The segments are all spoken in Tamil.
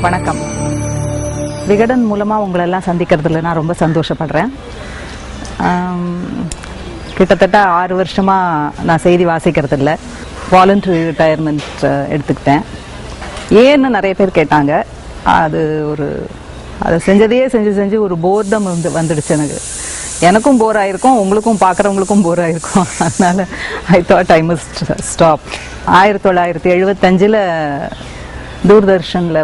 வணக்கம். விகடன் மூலமாக உங்களெல்லாம் சந்திக்கிறதுல நான் ரொம்ப சந்தோஷப்படுறேன். கிட்டத்தட்ட 6 வருஷமாக நான் செய்தி வாசிக்கிறது இல்லை. வாலண்டரி ரிட்டையர்மெண்ட் எடுத்துக்கிட்டேன். ஏன்னு நிறைய பேர் கேட்டாங்க. அதை செஞ்சதையே செஞ்சு ஒரு போர்டம் வந்துடுச்சு. எனக்கும் போர் ஆயிருக்கும், உங்களுக்கும் பார்க்குறவங்களுக்கும் போர் ஆயிருக்கும். அதனால I thought I must stop. 1975 தூர்தர்ஷனில்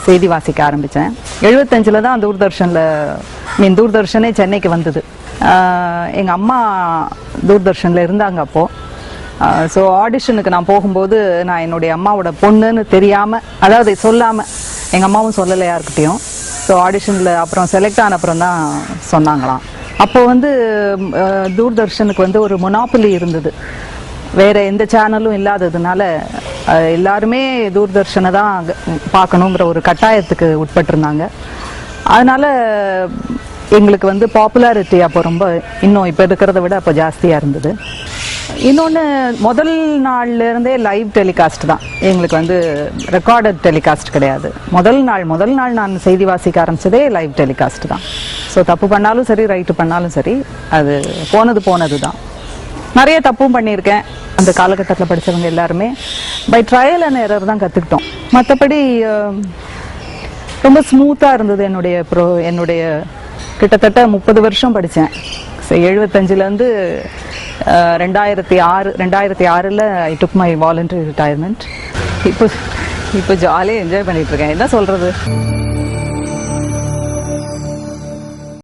செய்தி வாசிக்க ஆரம்பித்தேன். 75 தான் தூர்தர்ஷனே சென்னைக்கு வந்தது. எங்கள் அம்மா தூர்தர்ஷனில் இருந்தாங்க அப்போது. ஸோ ஆடிஷனுக்கு நான் போகும்போது நான் என்னுடைய அம்மாவோட பொண்ணுன்னு தெரியாமல், அதாவது சொல்லாமல், எங்கள் அம்மாவும் சொல்லலை யாருக்கிட்டையும். ஸோ ஆடிஷனில் அப்புறம் செலக்ட் ஆன அப்புறம் தான் சொன்னாங்களாம். அப்போது தூர்தர்ஷனுக்கு ஒரு மொனாப்புலி இருந்தது. வேறு எந்த சேனலும் இல்லாததுனால எல்லாருமே தூர்தர்ஷனை தான் பார்க்கணுங்கிற ஒரு கட்டாயத்துக்கு உட்பட்டிருந்தாங்க. அதனால் எங்களுக்கு பாப்புலாரிட்டி அப்போ ரொம்ப இன்னும் இப்போ இருக்கிறத விட அப்போ ஜாஸ்தியாக இருந்தது. இன்னொன்று, முதல் நாள்லேருந்தே லைவ் டெலிகாஸ்ட் தான் எங்களுக்கு, ரெக்கார்டட் டெலிகாஸ்ட் கிடையாது. முதல் நாள் நான் செய்தி வாசிக்க ஆரம்பித்ததே லைவ் டெலிகாஸ்ட் தான். ஸோ தப்பு பண்ணாலும் சரி, ரைட்டு பண்ணாலும் சரி, அது போனது தான். நிறைய தப்பும் பண்ணியிருக்கேன். அந்த காலகட்டத்தில் படித்தவங்க எல்லாருமே பை ட்ரையல் அண்ட் எரர் தான் கற்றுக்கிட்டோம். மற்றபடி ரொம்ப ஸ்மூத்தாக இருந்தது. என்னுடைய கிட்டத்தட்ட 30 வருஷம் படித்தேன். 75 2006 ஐ டுக் மை வாலண்டரி ரிட்டையர்மெண்ட். இப்போ ஜாலியாக என்ஜாய் பண்ணிட்டு இருக்கேன். என்ன சொல்றது?